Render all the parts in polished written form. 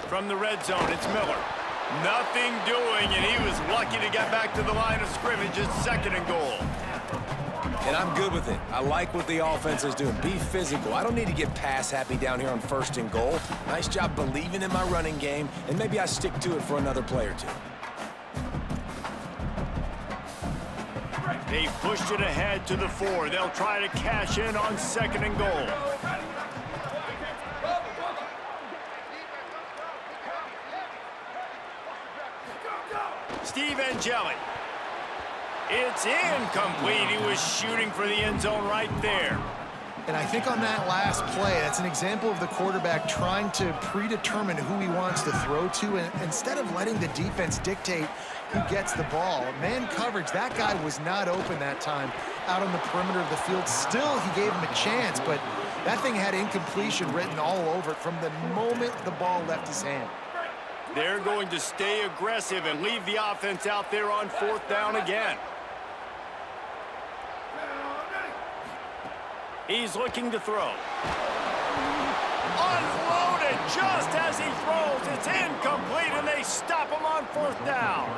From the red zone, it's Miller. Nothing doing, and he was lucky to get back to the line of scrimmage. It's 2nd and goal. And I'm good with it. I like what the offense is doing. Be physical. I don't need to get pass happy down here on 1st and goal. Nice job believing in my running game, and maybe I stick to it for another play or two. They've pushed it ahead to the 4. They'll try to cash in on 2nd and goal. Steve Angeli. It's incomplete. He was shooting for the end zone right there. And I think on that last play, that's an example of the quarterback trying to predetermine who he wants to throw to, and instead of letting the defense dictate who gets the ball. Man coverage, that guy was not open that time out on the perimeter of the field. Still, he gave him a chance, but that thing had incompletion written all over it from the moment the ball left his hand. They're going to stay aggressive and leave the offense out there on 4th down again. He's looking to throw. Unloaded just as he throws. It's incomplete, and they stop him on 4th down.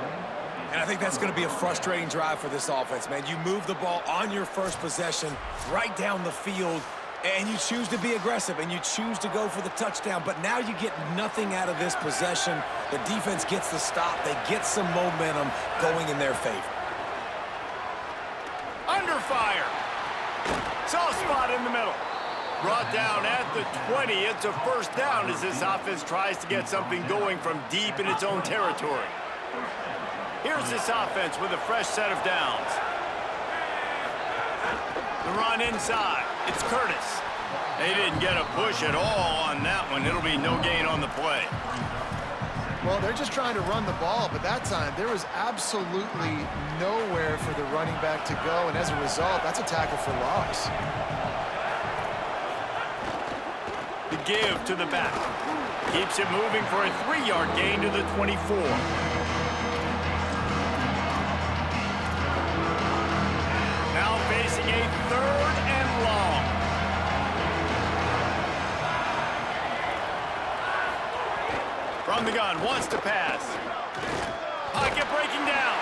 And I think that's going to be a frustrating drive for this offense, man. You move the ball on your first possession right down the field, and you choose to be aggressive, and you choose to go for the touchdown. But now you get nothing out of this possession. The defense gets the stop. They get some momentum going in their favor. Under fire. Soft spot in the middle. Brought down at the 20. It's a 1st down as this offense tries to get something going from deep in its own territory. Here's this offense with a fresh set of downs. The run inside. It's Curtis. They didn't get a push at all on that one. It'll be no gain on the play. Well, they're just trying to run the ball, but that time there was absolutely nowhere for the running back to go, and as a result, that's a tackle for loss. The give to the back. Keeps it moving for a 3-yard gain to the 24. Now facing a 3rd and long. From the gun, wants to pass. Pocket breaking down.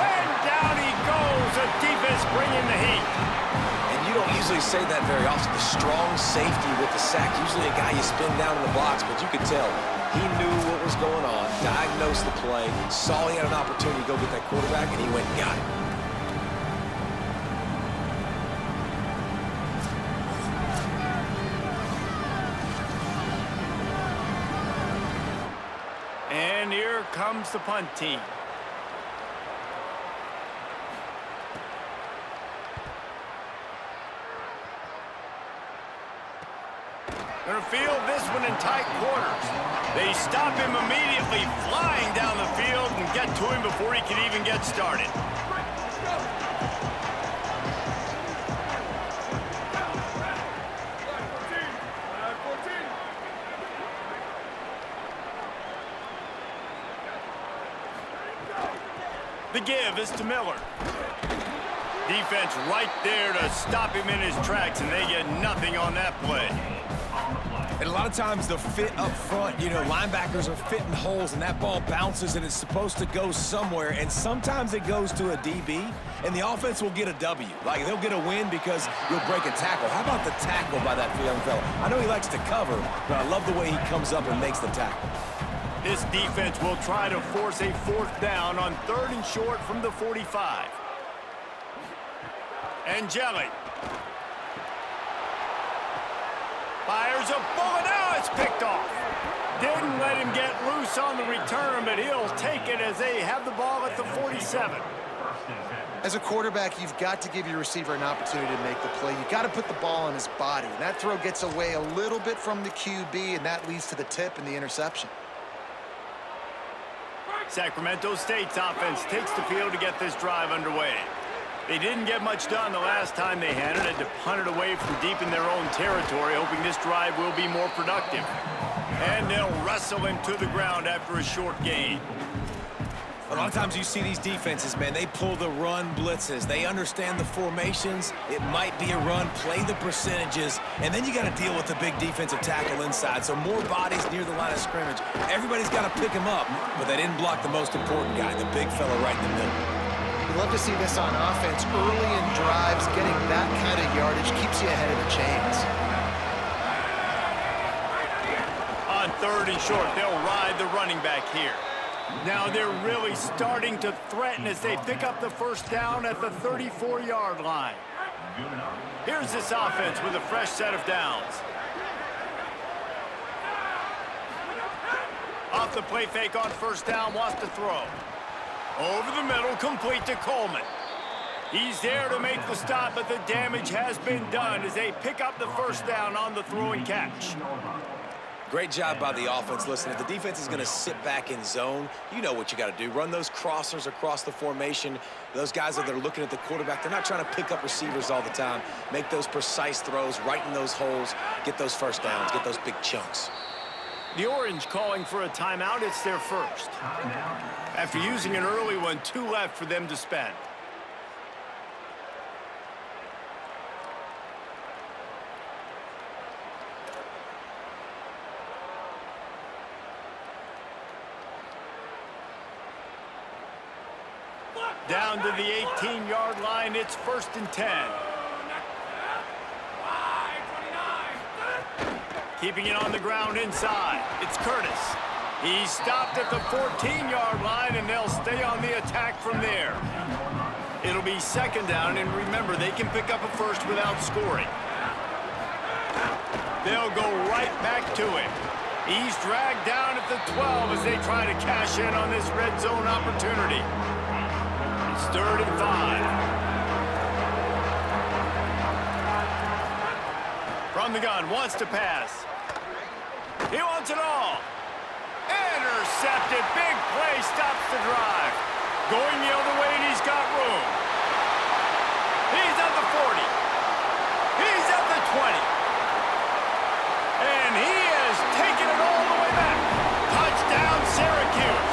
And down he goes. The defense bringing the heat. And you don't usually say that very often. The strong safety with the sack. Usually a guy you spin down in the box, but you could tell he knew what was going on, diagnosed the play, saw he had an opportunity to go get that quarterback, and he went and got it. And here comes the punt team. They're going to field this one in tight quarters. They stop him immediately, flying down the field, and get to him before he can even get started. The give is to Miller. Defense right there to stop him in his tracks, and they get nothing on that play. And a lot of times the fit up front, you know, linebackers are fitting holes, and that ball bounces, and it's supposed to go somewhere, and sometimes it goes to a DB, and the offense will get a W. Like, they'll get a win because you'll break a tackle. How about the tackle by that young fella? I know he likes to cover, but I love the way he comes up and makes the tackle. This defense will try to force a 4th down on 3rd and short from the 45. Angeli. Fires a bullet. Now it's picked off. Didn't let him get loose on the return, but he'll take it as they have the ball at the 47. As a quarterback, you've got to give your receiver an opportunity to make the play. You've got to put the ball on his body. And that throw gets away a little bit from the QB, and that leads to the tip and the interception. Sacramento State's offense takes the field to get this drive underway. They didn't get much done the last time they had it. Had to punt it away from deep in their own territory, hoping this drive will be more productive. And they'll wrestle him to the ground after a short gain. A lot of times you see these defenses, man, they pull the run blitzes. They understand the formations. It might be a run, play the percentages, and then you got to deal with the big defensive tackle inside. So more bodies near the line of scrimmage. Everybody's got to pick him up, but they didn't block the most important guy, the big fella right in the middle. We love to see this on offense. Early in drives, getting that kind of yardage keeps you ahead of the chains. On 3rd and short, they'll ride the running back here. Now they're really starting to threaten as they pick up the first down at the 34-yard line. Here's this offense with a fresh set of downs. Off the play fake on first down, wants to throw. Over the middle, complete to Coleman. He's there to make the stop, but the damage has been done as they pick up the first down on the throw and catch. Great job by the offense. Listen, if the defense is going to sit back in zone, you know what you got to do. Run those crossers across the formation. Those guys that are looking at the quarterback, they're not trying to pick up receivers all the time. Make those precise throws, right in those holes, get those first downs, get those big chunks. The Orange calling for a timeout. It's their first. After using an early one, 2 left for them to spend. Down to the 18-yard line, it's 1st and 10. Keeping it on the ground inside, it's Curtis. He's stopped at the 14-yard line, and they'll stay on the attack from there. It'll be 2nd down, and remember, they can pick up a first without scoring. They'll go right back to him. He's dragged down at the 12 as they try to cash in on this red zone opportunity. 3rd and 5. From the gun, wants to pass. He wants it all. Intercepted. Big play stops the drive. Going the other way, and he's got room. He's at the 40. He's at the 20. And he has taken it all the way back. Touchdown, Syracuse.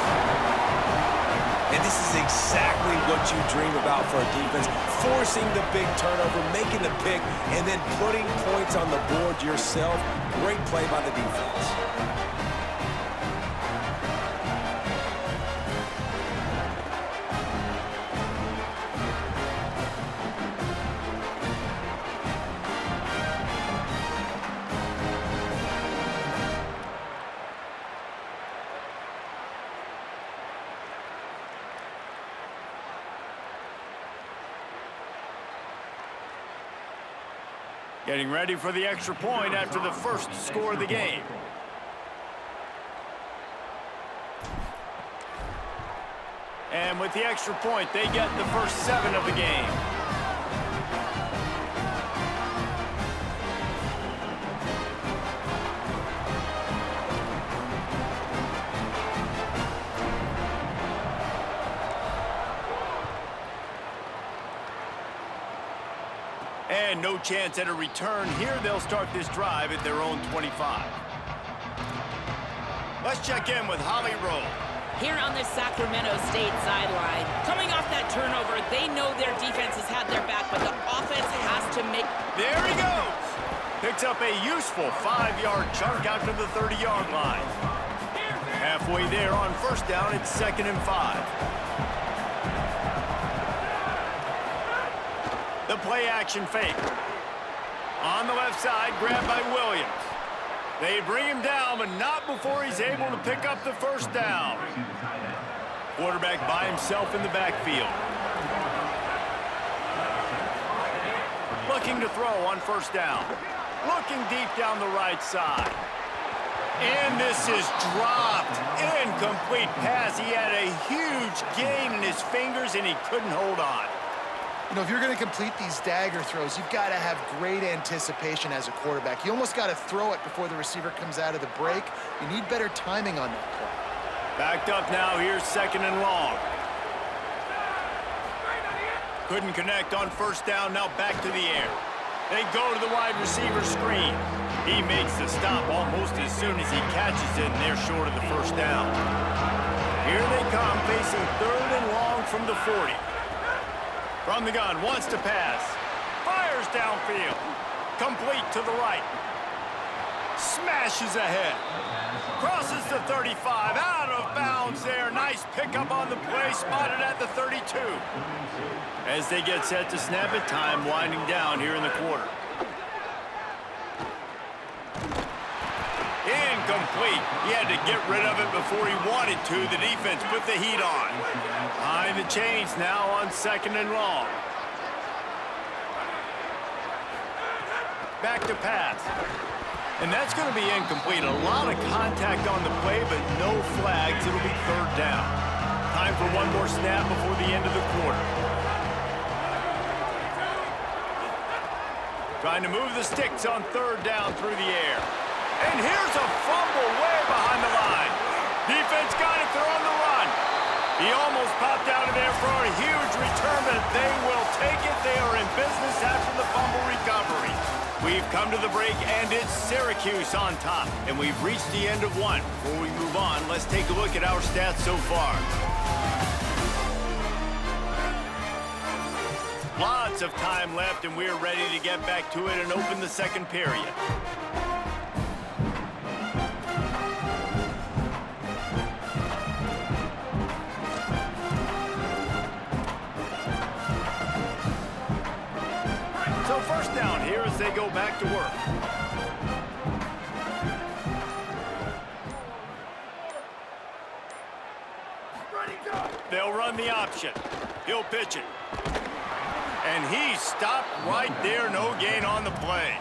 And this is exactly what you dream about for a defense. Forcing the big turnover, making the pick, and then putting points on the board yourself. Great play by the defense. Getting ready for the extra point after the first score of the game. And with the extra point, they get the first 7 of the game. And no chance at a return here. They'll start this drive at their own 25. Let's check in with Holly Rowe. Here on the Sacramento State sideline, coming off that turnover, they know their defense has had their back, but the offense has to make... There he goes! Picks up a useful 5-yard chunk out to the 30-yard line. Halfway there on first down, it's 2nd and 5. The play action fake. On the left side, grabbed by Williams. They bring him down, but not before he's able to pick up the first down. Quarterback by himself in the backfield. Looking to throw on first down. Looking deep down the right side. And this is dropped. Incomplete pass. He had a huge gain in his fingers, and he couldn't hold on. You know, if you're going to complete these dagger throws, you've got to have great anticipation as a quarterback. You almost got to throw it before the receiver comes out of the break. You need better timing on that play. Backed up now, here's 2nd and long. Couldn't connect on first down, now back to the air. They go to the wide receiver screen. He makes the stop almost as soon as he catches it, and they're short of the first down. Here they come, facing 3rd and long from the 40. From the gun, wants to pass. Fires downfield. Complete to the right. Smashes ahead. Crosses the 35. Out of bounds there. Nice pickup on the play. Spotted at the 32. As they get set to snap it, time winding down here in the quarter. Incomplete. He had to get rid of it before he wanted to. The defense put the heat on. Behind the chains now on 2nd and long. Back to pass. And that's going to be incomplete. A lot of contact on the play, but no flags. It'll be 3rd down. Time for one more snap before the end of the quarter. Trying to move the sticks on 3rd down through the air. And here's a fumble way behind the line. Defense got it. They're on the run. He almost popped out of there for a huge return, but they will take it. They are in business after the fumble recovery. We've come to the break, and it's Syracuse on top. And we've reached the end of one. Before we move on, let's take a look at our stats so far. Lots of time left, and we're ready to get back to it and open the 2nd period. So 1st down here as they go back to work. They'll run the option. He'll pitch it. And he stopped right there. No gain on the play.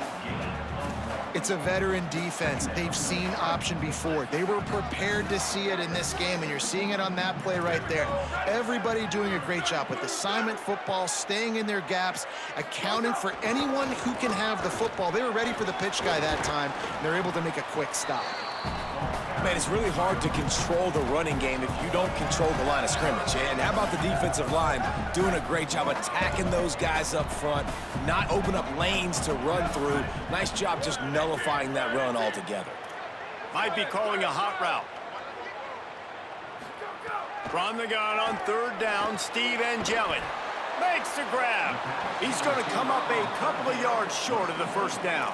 It's a veteran defense. They've seen option before. They were prepared to see it in this game, and you're seeing it on that play right there. Everybody doing a great job with assignment football, staying in their gaps, accounting for anyone who can have the football. They were ready for the pitch guy that time, and they're able to make a quick stop. Man, it's really hard to control the running game if you don't control the line of scrimmage. And how about the defensive line doing a great job attacking those guys up front, not open up lanes to run through. Nice job just nullifying that run altogether. Might be calling a hot route. From the gun on 3rd down, Steve Angeli makes the grab. He's going to come up a couple of yards short of the 1st down.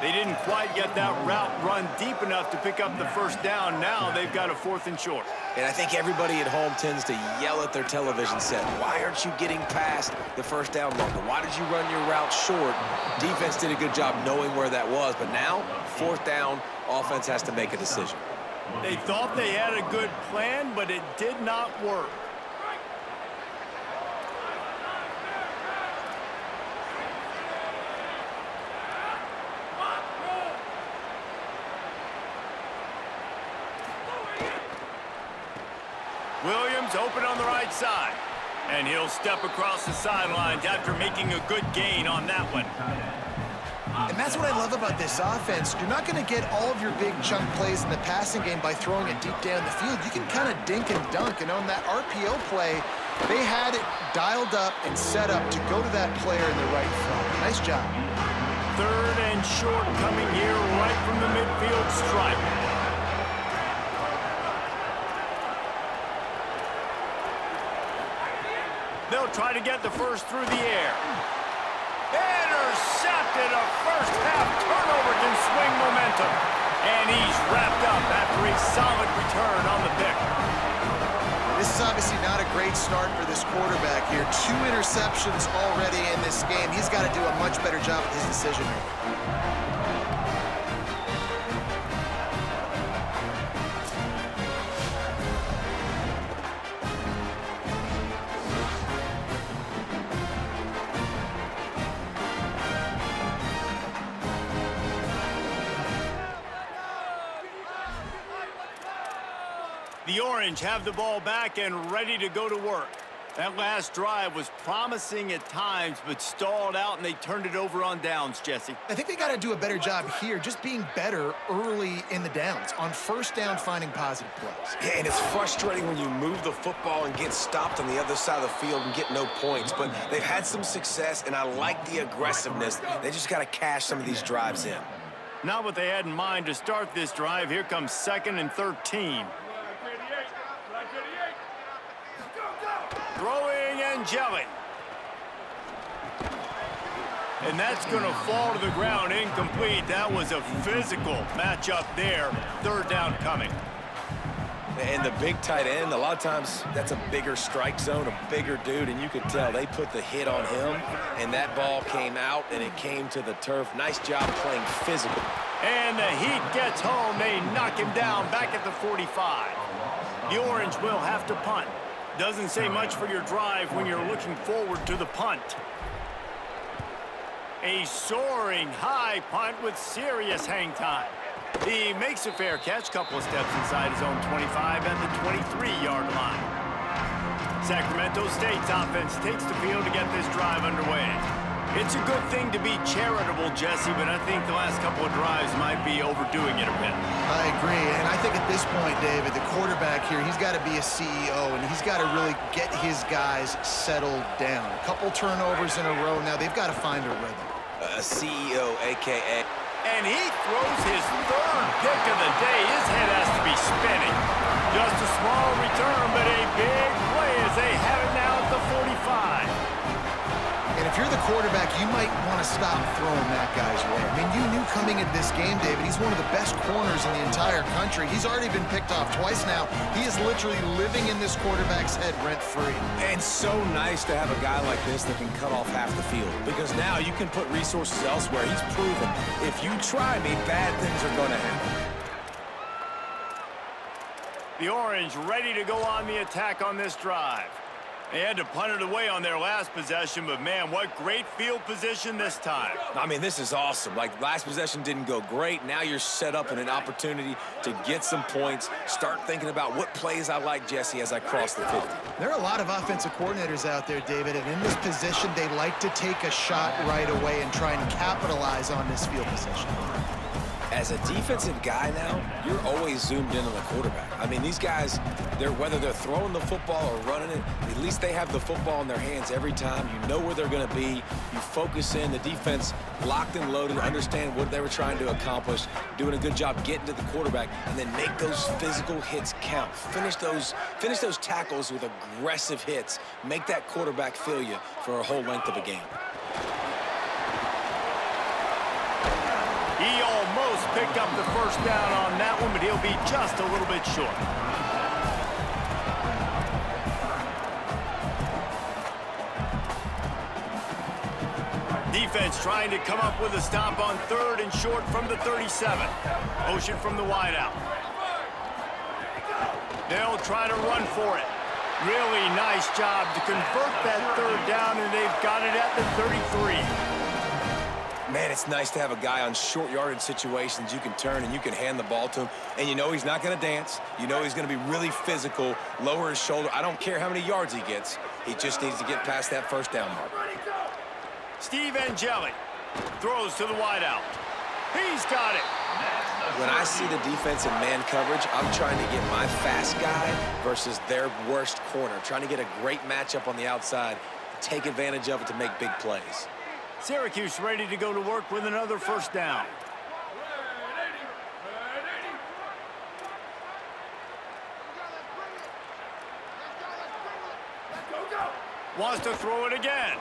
They didn't quite get that route run deep enough to pick up the 1st down. Now they've got a 4th and short. And I think everybody at home tends to yell at their television set. Why aren't you getting past the 1st down marker? Why did you run your route short? Defense did a good job knowing where that was. But now, 4th down, offense has to make a decision. They thought they had a good plan, but it did not work. Williams open on the right side. And he'll step across the sidelines after making a good gain on that one. And that's what I love about this offense. You're not going to get all of your big chunk plays in the passing game by throwing it deep down the field. You can kind of dink and dunk. And on that RPO play, they had it dialed up and set up to go to that player in the right front. Nice job. 3rd and short coming here right from the midfield stripe. They'll try to get the 1st through the air. Intercepted. A 1st half turnover can swing momentum. And he's wrapped up after a solid return on the pick. This is obviously not a great start for this quarterback here. 2 interceptions already in this game. He's got to do a much better job with his decision making. The Orange have the ball back and ready to go to work. That last drive was promising at times, but stalled out, and they turned it over on downs, Jesse. I think they got to do a better job here, just being better early in the downs, on 1st down finding positive plays. Yeah, and it's frustrating when you move the football and get stopped on the other side of the field and get no points. But they've had some success, and I like the aggressiveness. They just got to cash some of these drives in. Not what they had in mind to start this drive. Here comes 2nd and 13. Throwing and gelling. And that's going to fall to the ground incomplete. That was a physical matchup there. Third down coming. And the big tight end, a lot of times that's a bigger strike zone, a bigger dude, and you could tell they put the hit on him, and that ball came out, and it came to the turf. Nice job playing physical. And the Heat gets home. They knock him down back at the 45. The Orange will have to punt. Doesn't say much for your drive when you're looking forward to the punt. A soaring high punt with serious hang time. He makes a fair catch, couple of steps inside his own 25 at the 23-yard line. Sacramento State's offense takes the field to get this drive underway. It's a good thing to be charitable, Jesse, but I think the last couple of drives might be overdoing it a bit. I agree, and I think at this point, David, the quarterback here, he's got to be a CEO, and he's got to really get his guys settled down. A couple turnovers in a row now. They've got to find a rhythm. A CEO, a.k.a. And he throws his third pick of the day. His head has to be spinning. Just a small return, but a big play as they have it now at the 45. And if you're the quarterback, you might want to stop throwing that guy's way. I mean, you knew coming into this game, David, he's one of the best corners in the entire country. He's already been picked off twice now. He is literally living in this quarterback's head rent-free. And so nice to have a guy like this that can cut off half the field, because now you can put resources elsewhere. He's proven, if you try me, bad things are going to happen. The Orange ready to go on the attack on this drive. They had to punt it away on their last possession, but man, what great field position this time. I mean, this is awesome. Like, last possession didn't go great. Now you're set up in an opportunity to get some points. Start thinking about what plays I like, Jesse, as I cross the 50. There are a lot of offensive coordinators out there, David, and in this position, they like to take a shot right away and try and capitalize on this field position. As a defensive guy now, you're always zoomed in on the quarterback. I mean, these guys, whether they're throwing the football or running it, at least they have the football in their hands every time. You know where they're going to be. You focus in. The defense locked and loaded, understand what they were trying to accomplish, doing a good job getting to the quarterback, and then make those physical hits count. Finish those tackles with aggressive hits. Make that quarterback feel you for a whole length of a game. He almost picked up the first down on that one, but he'll be just a little bit short. Defense trying to come up with a stop on third and short from the 37. Motion from the wideout. They'll try to run for it. Really nice job to convert that third down, and they've got it at the 33. Man, it's nice to have a guy on short yardage situations you can turn and you can hand the ball to him. And you know he's not going to dance. You know he's going to be really physical, lower his shoulder. I don't care how many yards he gets. He just needs to get past that first down mark. Steve Angeli throws to the wideout. He's got it. When I see the defense in man coverage, I'm trying to get my fast guy versus their worst corner. Trying to get a great matchup on the outside, take advantage of it to make big plays. Syracuse ready to go to work with another first down. Wants to throw it again.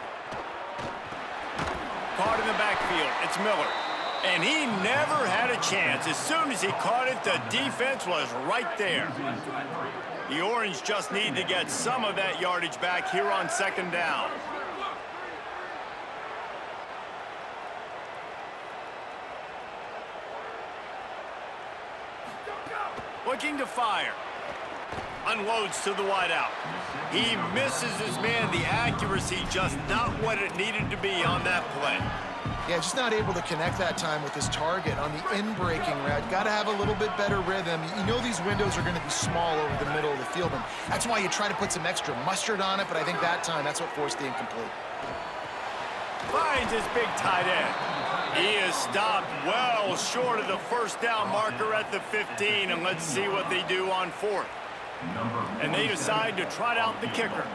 Caught in the backfield. It's Miller. And he never had a chance. As soon as he caught it, the defense was right there. The Orange just need to get some of that yardage back here on second down. Looking to fire. Unloads to the wideout. He misses his man. The accuracy just not what it needed to be on that play. Yeah, just not able to connect that time with his target on the in-breaking route. Got to have a little bit better rhythm. You know these windows are going to be small over the middle of the field, and that's why you try to put some extra mustard on it, but I think that time, that's what forced the incomplete. Finds his big tight end. He is stopped well short of the first down marker at the 15, and let's see what they do on fourth. And they decide to trot out the kicker.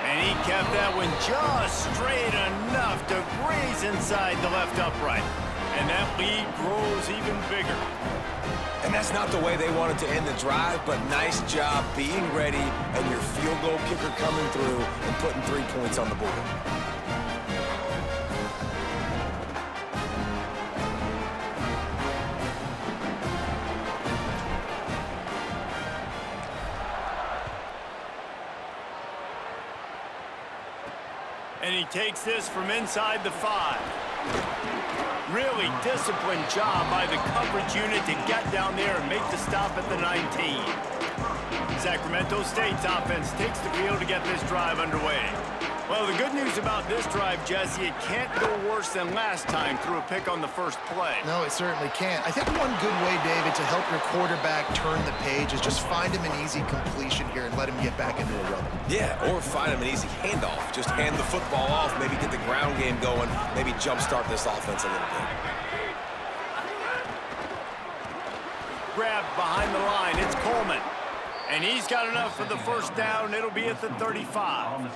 And he kept that one just straight enough to graze inside the left upright. And that lead grows even bigger. And that's not the way they wanted to end the drive, but nice job being ready and your field goal kicker coming through and putting 3 points on the board. And he takes this from inside the 5. Really disciplined job by the coverage unit to get down there and make the stop at the 19. Sacramento State's offense takes the field to get this drive underway. Well, the good news about this drive, Jesse, it can't go worse than last time through a pick on the first play. No, it certainly can't. I think one good way, David, to help your quarterback turn the page is just find him an easy completion here and let him get back into a rhythm. Yeah, or find him an easy handoff. Just hand the football off, maybe get the ground game going, maybe jumpstart this offense a little bit. Grabbed behind the line, it's Coleman. And he's got enough for the first down. It'll be at the 35.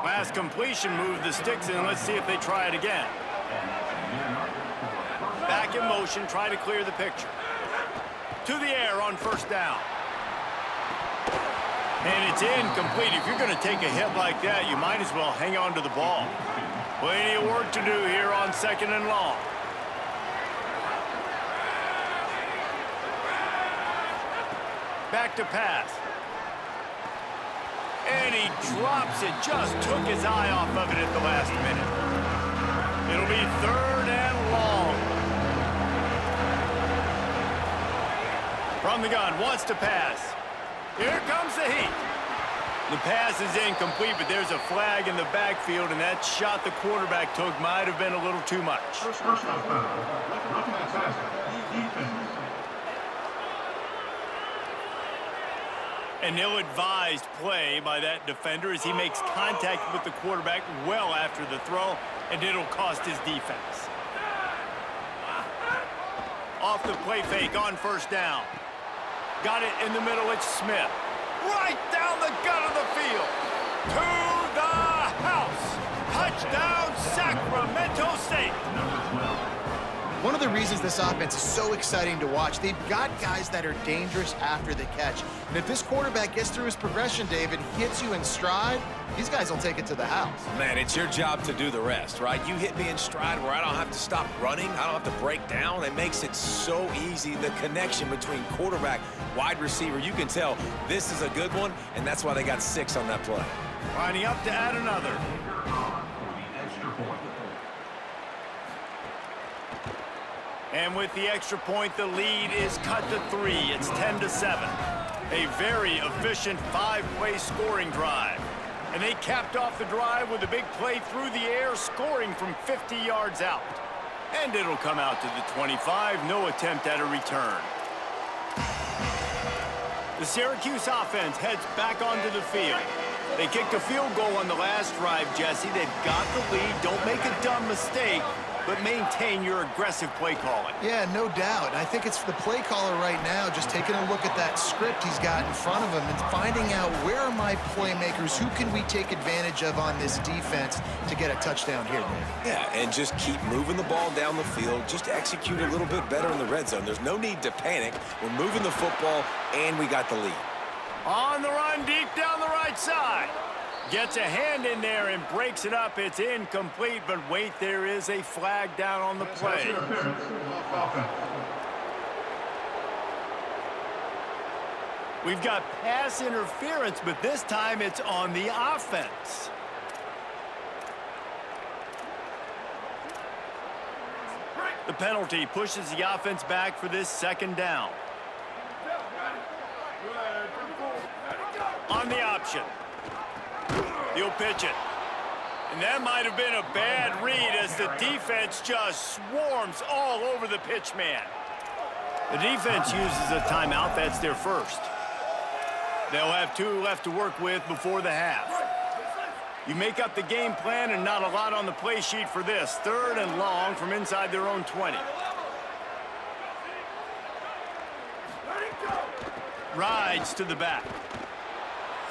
Last completion moved the sticks in. Let's see if they try it again. Back in motion, try to clear the picture. To the air on first down. And it's incomplete. If you're going to take a hit like that, you might as well hang on to the ball. Plenty of work to do here on 2nd and long. Back to pass. And he drops it. Just took his eye off of it at the last minute. It'll be 3rd and long. From the gun, wants to pass. Here comes the heat. The pass is incomplete, but there's a flag in the backfield, and that shot the quarterback took might have been a little too much. An ill-advised play by that defender as he makes contact with the quarterback well after the throw, and it'll cost his defense. Off the play fake on first down. Got it in the middle, it's Smith. Right down the gut of the field. To the house. Touchdown, Sacramento State. One of the reasons this offense is so exciting to watch, they've got guys that are dangerous after the catch. And if this quarterback gets through his progression, David, hits you in stride, these guys will take it to the house. Man, it's your job to do the rest, right? You hit me in stride where I don't have to stop running. I don't have to break down. It makes it so easy, the connection between quarterback, wide receiver. You can tell this is a good one, and that's why they got 6 on that play. Lining up to add another. And with the extra point, the lead is cut to 3. It's 10-7. A very efficient 5-play scoring drive. And they capped off the drive with a big play through the air, scoring from 50 yards out. And it'll come out to the 25. No attempt at a return. The Syracuse offense heads back onto the field. They kicked a field goal on the last drive, Jesse. They've got the lead. Don't make a dumb mistake, but maintain your aggressive play calling. Yeah, no doubt. And I think it's the play caller right now just taking a look at that script he's got in front of him and finding out where are my playmakers, who can we take advantage of on this defense to get a touchdown here, Dave. Yeah, and just keep moving the ball down the field. Just execute a little bit better in the red zone. There's no need to panic. We're moving the football, and we got the lead. On the run, deep down the right side. Gets a hand in there and breaks it up. It's incomplete, but wait, there is a flag down on the play. We've got pass interference, but this time it's on the offense. The penalty pushes the offense back for this 2nd down. On the option. He'll pitch it. And that might have been a bad read as the defense just swarms all over the pitch man. The defense uses a timeout. That's their first. They'll have 2 left to work with before the half. You make up the game plan and not a lot on the play sheet for this. 3rd and long from inside their own 20. Rides to the back.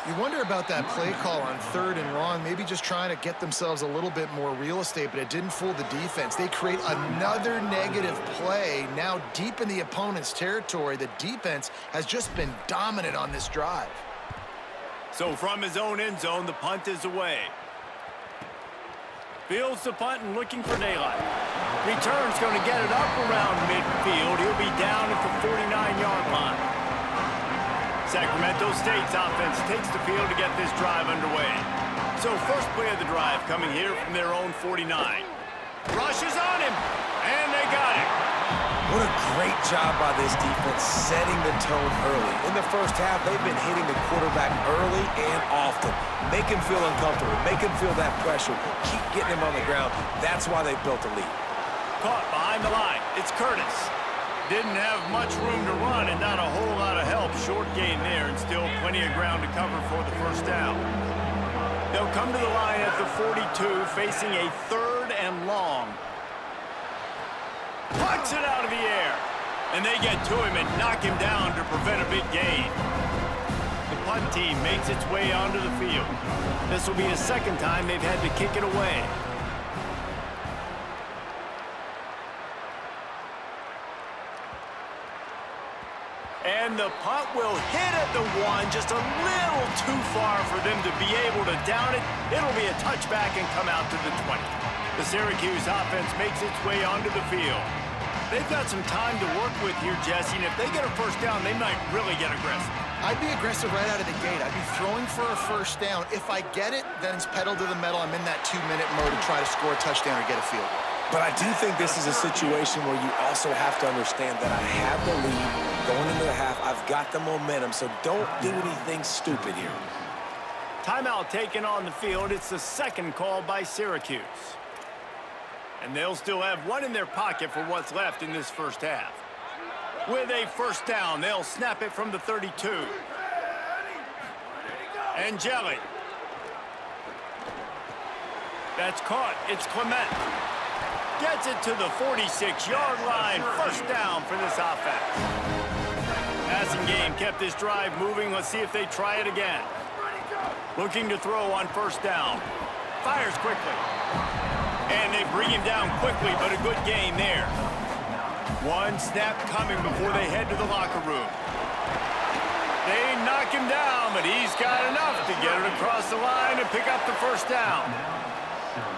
You wonder about that play call on 3rd and long, maybe just trying to get themselves a little bit more real estate, but it didn't fool the defense. They create another negative play, now deep in the opponent's territory. The defense has just been dominant on this drive. So from his own end zone, the punt is away. Fields the punt and looking for daylight. Return's going to get it up around midfield. He'll be down at the 49-yard line. Sacramento State's offense takes the field to get this drive underway. So first play of the drive coming here from their own 49. Rushes on him, and they got him. What a great job by this defense setting the tone early. In the first half, they've been hitting the quarterback early and often. Make him feel uncomfortable. Make him feel that pressure. Keep getting him on the ground. That's why they built a lead. Caught behind the line. It's Curtis. Didn't have much room to run and not a whole lot of help. Short gain there and still plenty of ground to cover for the first down. They'll come to the line at the 42, facing a 3rd and long. Puts it out of the air. And they get to him and knock him down to prevent a big gain. The punt team makes its way onto the field. This will be a second time they've had to kick it away. And the punt will hit at the 1, just a little too far for them to be able to down it. It'll be a touchback and come out to the 20. The Syracuse offense makes its way onto the field. They've got some time to work with here, Jesse, and if they get a first down, they might really get aggressive. I'd be aggressive right out of the gate. I'd be throwing for a first down. If I get it, then it's pedal to the metal. I'm in that 2-minute mode to try to score a touchdown or get a field goal. But I do think this is a situation where you also have to understand that I have the lead going into the half. I've got the momentum, so don't do anything stupid here. Timeout taken on the field. It's the second call by Syracuse. And they'll still have one in their pocket for what's left in this first half. With a first down, they'll snap it from the 32. Angeli. That's caught. It's Clement. Gets it to the 46-yard line. First down for this offense. Passing game kept this drive moving. Let's see if they try it again. Looking to throw on first down. Fires quickly. And they bring him down quickly, but a good gain there. One snap coming before they head to the locker room. They knock him down, but he's got enough to get it across the line and pick up the first down.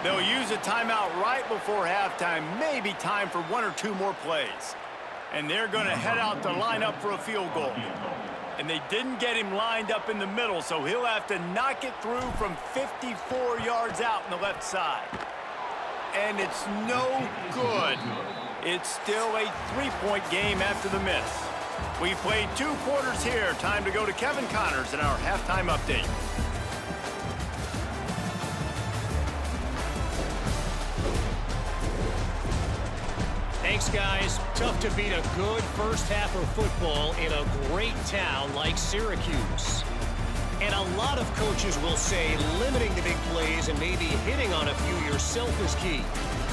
They'll use a timeout right before halftime, maybe time for 1 or 2 more plays. And they're going to head out to line up for a field goal. And they didn't get him lined up in the middle, so he'll have to knock it through from 54 yards out on the left side. And it's no good. It's still a 3-point game after the miss. We've played 2 quarters here. Time to go to Kevin Connors in our halftime update. Thanks, guys. Tough to beat a good first half of football in a great town like Syracuse. And a lot of coaches will say limiting the big plays and maybe hitting on a few yourself is key.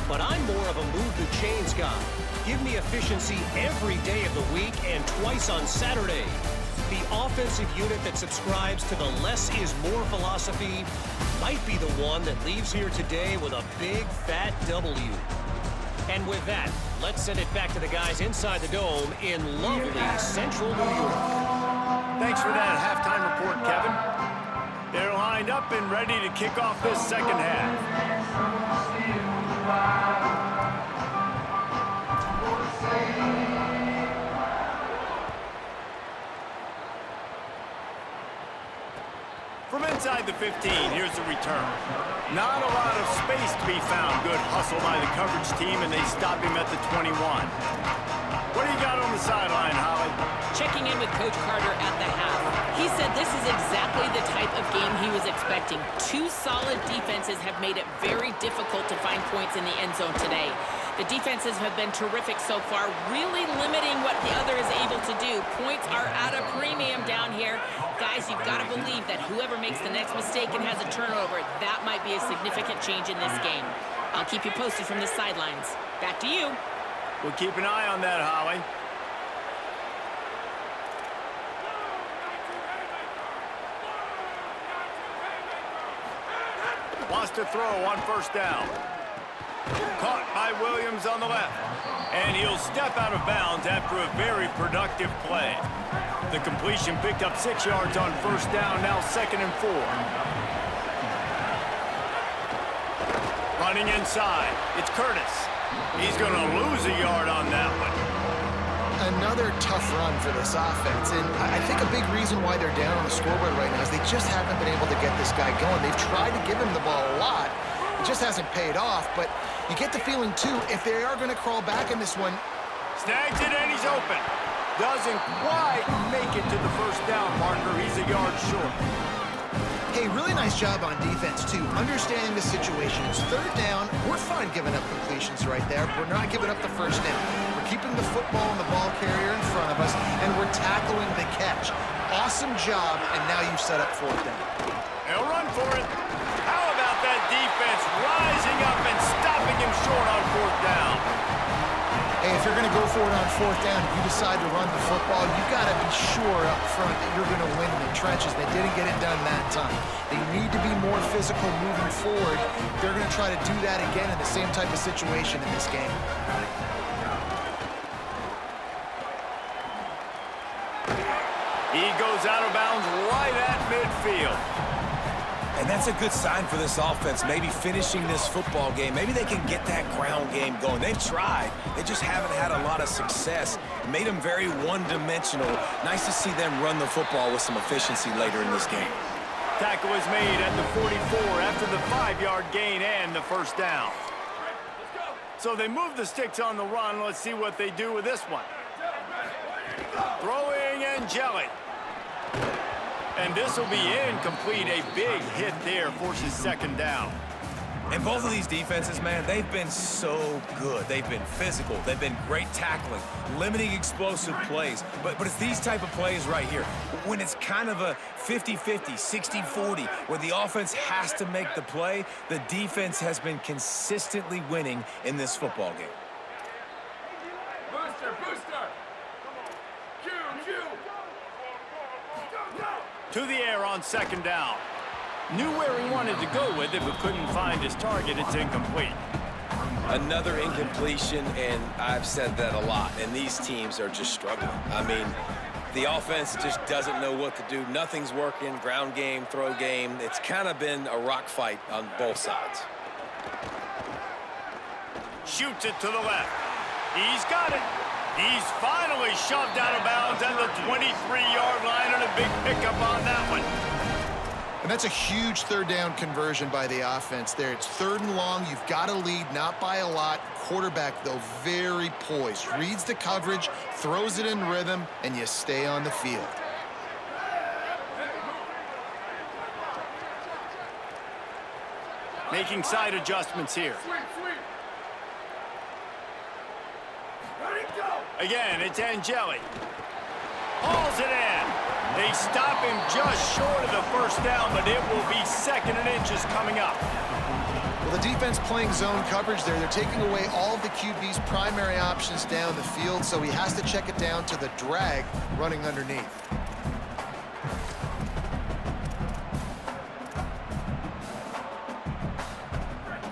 But I'm more of a move the chains guy. Give me efficiency every day of the week and twice on Saturday. The offensive unit that subscribes to the less is more philosophy might be the one that leaves here today with a big fat W. And with that, let's send it back to the guys inside the dome in lovely central New York. Thanks for that halftime report, Kevin. They're lined up and ready to kick off this second half. From inside the 15, here's the return. Not a lot of space to be found. Good hustle by the coverage team, and they stop him at the 21. What do you got on the sideline, Holly? Checking in with Coach Carter at the half. He said this is exactly the type of game he was expecting. 2 solid defenses have made it very difficult to find points in the end zone today. The defenses have been terrific so far, really limiting what the other is able to do. Points are at a premium down here. Guys, you've got to believe that whoever makes the next mistake and has a turnover, that might be a significant change in this game. I'll keep you posted from the sidelines. Back to you. We'll keep an eye on that, Holly. Wants to throw on first down. Caught by Williams on the left. And he'll step out of bounds after a very productive play. The completion picked up 6 yards on first down, now 2nd and 4. Running inside, it's Curtis. He's going to lose a yard on that one. Another tough run for this offense, and I think a big reason why they're down on the scoreboard right now is they just haven't been able to get this guy going. They've tried to give him the ball a lot. It just hasn't paid off, but you get the feeling, too, if they are going to crawl back in this one. Snags it, and he's open. Doesn't quite make it to the first down marker. He's a yard short. Hey, really nice job on defense, too, understanding the situation. It's 3rd down. We're fine giving up completions right there. We're not giving up the first down. We're keeping the football and the ball carrier in front of us, and we're tackling the catch. Awesome job, and now you've set up 4th down. He'll run for it. How about that defense rising up and stopping him short on 4th down? Hey, if you're going to go for it on 4th down, if you decide to run the football, you got to be sure up front that you're going to win in the trenches. They didn't get it done that time. They need to be more physical moving forward. They're going to try to do that again in the same type of situation in this game. He goes out of bounds right at midfield. And that's a good sign for this offense, maybe finishing this football game. Maybe they can get that ground game going. They've tried. They just haven't had a lot of success. It made them very one-dimensional. Nice to see them run the football with some efficiency later in this game. Tackle is made at the 44 after the 5-yard gain and the first down. So they move the sticks on the run. Let's see what they do with this one. Throwing Angeli. And this will be incomplete. A big hit there forces 2nd down. And both of these defenses, man, they've been so good. They've been physical. They've been great tackling, limiting explosive plays. But it's these type of plays right here, when it's kind of a 50-50, 60-40, where the offense has to make the play, the defense has been consistently winning in this football game. To the air on 2nd down. Knew where he wanted to go with it, but couldn't find his target. It's incomplete. Another incompletion, and I've said that a lot, and these teams are just struggling. I mean, the offense just doesn't know what to do. Nothing's working, ground game, throw game. It's kind of been a rock fight on both sides. Shoots it to the left. He's got it. He's finally shoved out of bounds at the 23-yard line, and a big pickup on that one. And that's a huge 3rd down conversion by the offense there. It's 3rd and long. You've got to lead, not by a lot. Quarterback, though, very poised. Reads the coverage, throws it in rhythm, and you stay on the field. Making side adjustments here. Again, it's Angeli. Hauls it in. They stop him just short of the first down, but it will be 2nd and inches coming up. Well, the defense playing zone coverage there. They're taking away all of the QB's primary options down the field, so he has to check it down to the drag running underneath.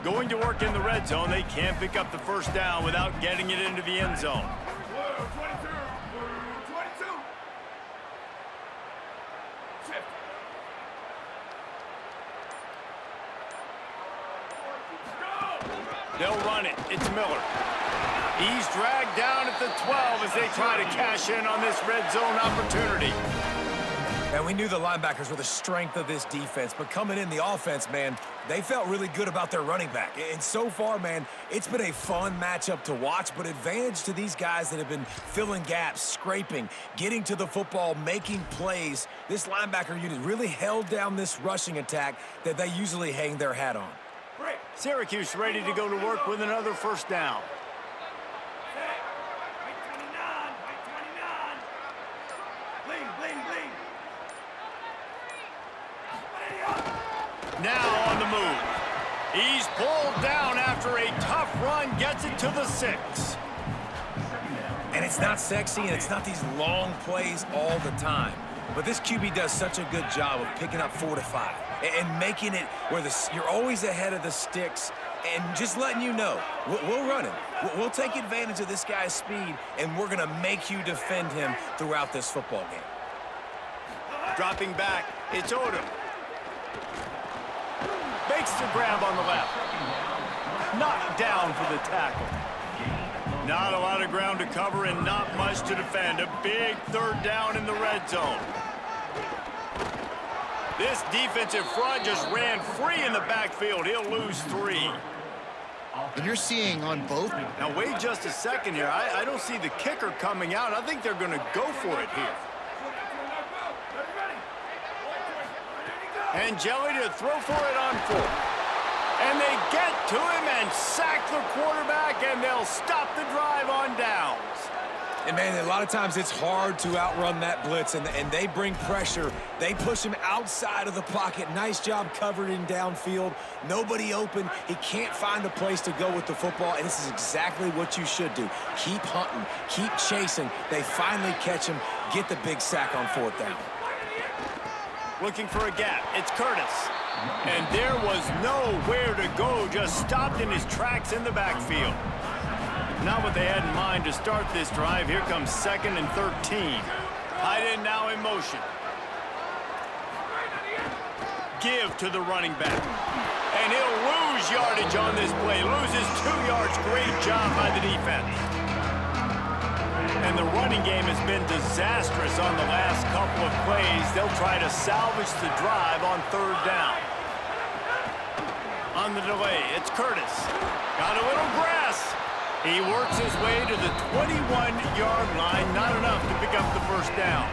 Going to work in the red zone. They can't pick up the first down without getting it into the end zone. They'll run it. It's Miller. He's dragged down at the 12 as they try to cash in on this red zone opportunity. And we knew the linebackers were the strength of this defense, but coming in the offense, man, they felt really good about their running back. And so far, man, it's been a fun matchup to watch, but advantage to these guys that have been filling gaps, scraping, getting to the football, making plays. This linebacker unit really held down this rushing attack that they usually hang their hat on. Syracuse ready to go to work with another first down. Now on the move. He's pulled down after a tough run, gets it to the 6. And it's not sexy, and it's not these long plays all the time. But this QB does such a good job of picking up 4 to 5. and making it where you're always ahead of the sticks and just letting you know, we'll run him. We'll take advantage of this guy's speed, and we're going to make you defend him throughout this football game. Dropping back, it's Odom. Makes the grab on the left. Knocked down for the tackle. Not a lot of ground to cover and not much to defend. A big third down in the red zone. This defensive front just ran free in the backfield. He'll lose 3. And you're seeing on both. Now, wait just a second here. I don't see the kicker coming out. I think they're going to go for it here. And Jelly to throw for it on 4. And they get to him and sack the quarterback, and they'll stop the drive on downs. And, man, a lot of times it's hard to outrun that blitz, and they bring pressure. They push him outside of the pocket. Nice job covered in downfield. Nobody open. He can't find a place to go with the football, and this is exactly what you should do. Keep hunting. Keep chasing. They finally catch him. Get the big sack on 4th down. Looking for a gap. It's Curtis. And there was nowhere to go. Just stopped in his tracks in the backfield. Not what they had in mind to start this drive. Here comes 2nd and 13. Tight end now in motion. Give to the running back. And he'll lose yardage on this play. Loses 2 yards. Great job by the defense. And the running game has been disastrous on the last couple of plays. They'll try to salvage the drive on 3rd down. On the delay, it's Curtis. Got a little grass. He works his way to the 21-yard line. Not enough to pick up the 1st down.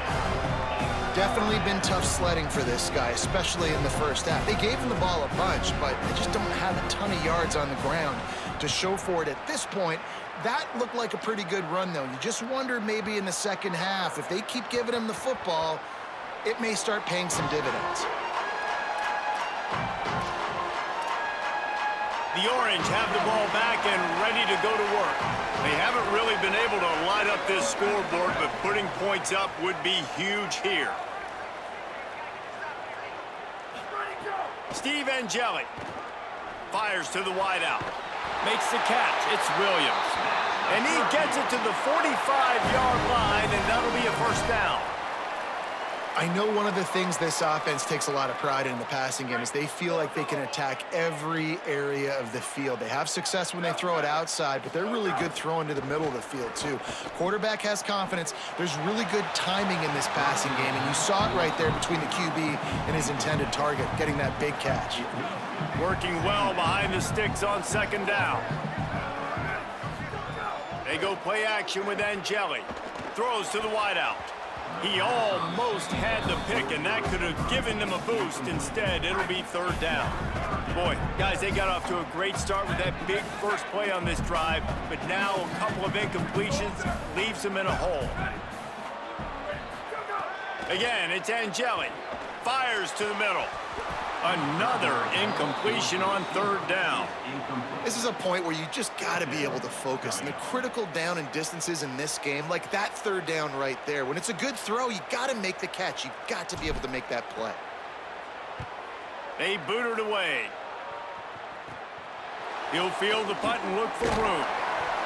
Definitely been tough sledding for this guy, especially in the first half. They gave him the ball a bunch, but they just don't have a ton of yards on the ground to show for it at this point. That looked like a pretty good run, though. You just wonder maybe in the second half, if they keep giving him the football, it may start paying some dividends. The Orange have the ball back and ready to go to work. They haven't really been able to light up this scoreboard, but putting points up would be huge here. Steve Angeli fires to the wideout. Makes the catch. It's Williams. And he gets it to the 45-yard line, and that'll be a 1st down. I know one of the things this offense takes a lot of pride in the passing game is they feel like they can attack every area of the field. They have success when they throw it outside, but they're really good throwing to the middle of the field, too. Quarterback has confidence. There's really good timing in this passing game, and you saw it right there between the QB and his intended target, getting that big catch. Working well behind the sticks on 2nd down. They go play action with Angeli. Throws to the wideout. He almost had the pick, and that could have given them a boost. Instead, it'll be 3rd down. Boy, guys, they got off to a great start with that big first play on this drive, but now a couple of incompletions leaves them in a hole. Again, it's Angeli. Fires to the middle. Another incompletion on 3rd down. This is a point where you just got to be able to focus. And the critical down and distances in this game, like that 3rd down right there, when it's a good throw, you got to make the catch. You got to be able to make that play. They boot it away. He'll field the punt and look for room.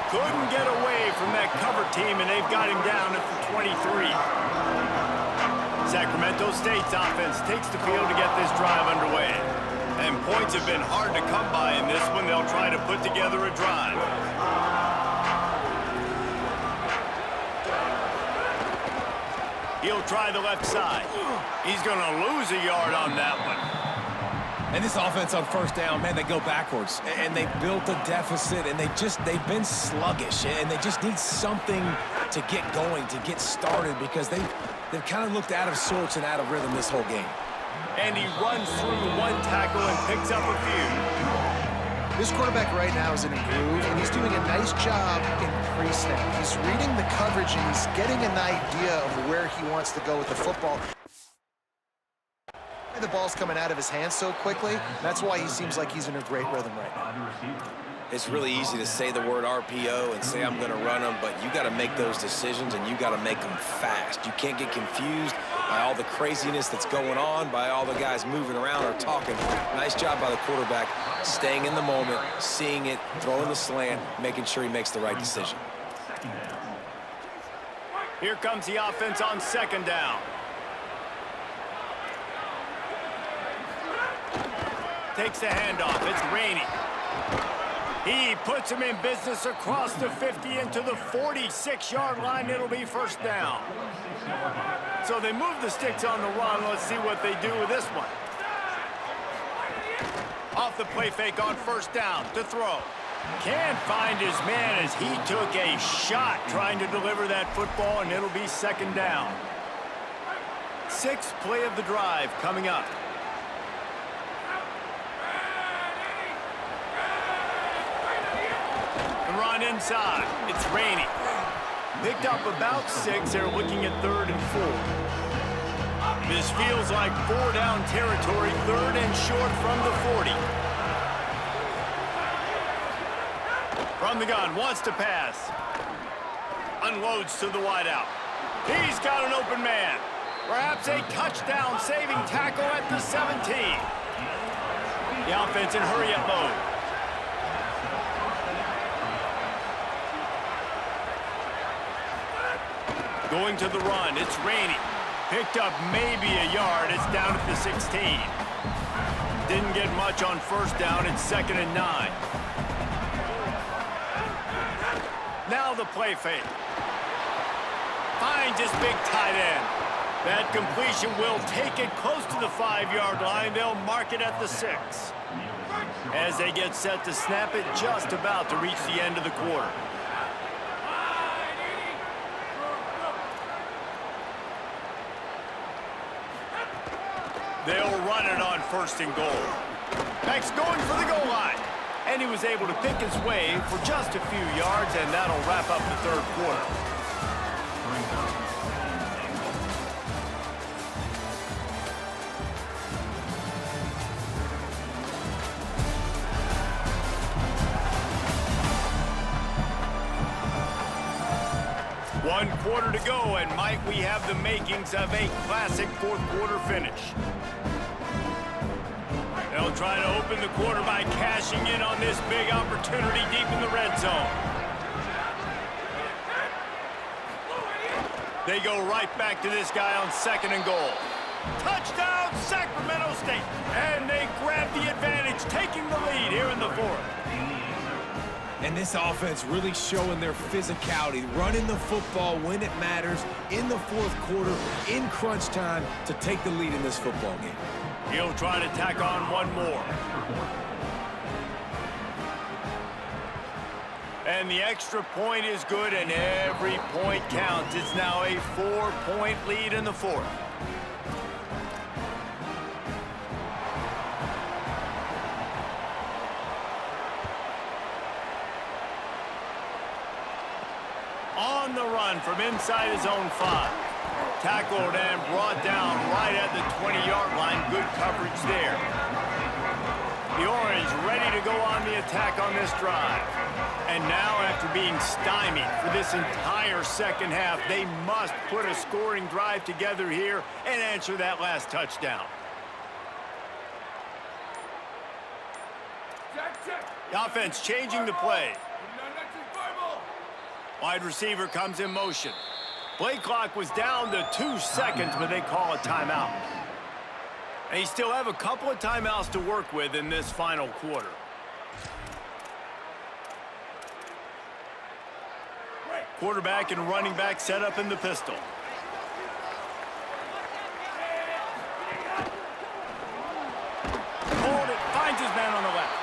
Couldn't get away from that cover team, and they've got him down at the 23. Sacramento State's offense takes the field to get this drive underway. And points have been hard to come by in this one. They'll try to put together a drive. He'll try the left side. He's going to lose a yard on that one. And this offense on 1st down, man, they go backwards. And they built a deficit, and they've been sluggish. And they just need something to get going, to get started, because they've kind of looked out of sorts and out of rhythm this whole game. And he runs through 1 tackle and picks up a few. This quarterback right now is in a groove, and he's doing a nice job in pre-snap. He's reading the coverage, and he's getting an idea of where he wants to go with the football. The ball's coming out of his hands so quickly. That's why he seems like he's in a great rhythm right now. It's really easy to say the word RPO and say I'm going to run them, but you got to make those decisions and you got to make them fast. You can't get confused by all the craziness that's going on, by all the guys moving around or talking. Nice job by the quarterback, staying in the moment, seeing it, throwing the slant, making sure he makes the right decision. Here comes the offense on second down. Takes the handoff. It's Rainey. He puts him in business across the 50 into the 46-yard line. It'll be first down. So they move the sticks on the run. Let's see what they do with this one. Off the play fake on first down to throw. Can't find his man as he took a shot trying to deliver that football, and it'll be second down. Sixth play of the drive coming up. The run inside. It's Rainey. Picked up about 6. They're looking at 3rd and 4. This feels like 4-down territory, 3rd and short from the 40. From the gun, wants to pass. Unloads to the wideout. He's got an open man. Perhaps a touchdown-saving tackle at the 17. The offense in hurry-up mode. Going to the run, it's Rainey. Picked up maybe a yard. It's down at the 16. Didn't get much on first down. It's 2nd and 9. Now the play fake. Finds his big tight end. That completion will take it close to the 5-yard line. They'll mark it at the 6. As they get set to snap it, just about to reach the end of the quarter. They'll run it on 1st and goal. Beck's going for the goal line. And he was able to pick his way for just a few yards, and that'll wrap up the 3rd quarter. One quarter to go, and might we have the makings of a classic 4th quarter finish. They'll try to open the quarter by cashing in on this big opportunity deep in the red zone. They go right back to this guy on 2nd and goal. Touchdown, Sacramento State! And they grab the advantage, taking the lead here in the 4th. And this offense really showing their physicality, running the football when it matters, in the 4th quarter, in crunch time, to take the lead in this football game. He'll try to tack on one more. And the extra point is good, and every point counts. It's now a 4-point lead in the 4th. On the run from inside his own 5. Tackled and brought down right at the 20-yard line. Good coverage there. The Orange ready to go on the attack on this drive. And now, after being stymied for this entire 2nd half, they must put a scoring drive together here and answer that last touchdown. The offense changing the play. Wide receiver comes in motion. Play clock was down to 2 seconds, but they call a timeout. And you still have a couple of timeouts to work with in this final quarter. Quarterback and running back set up in the pistol. Hold it, finds his man on the left.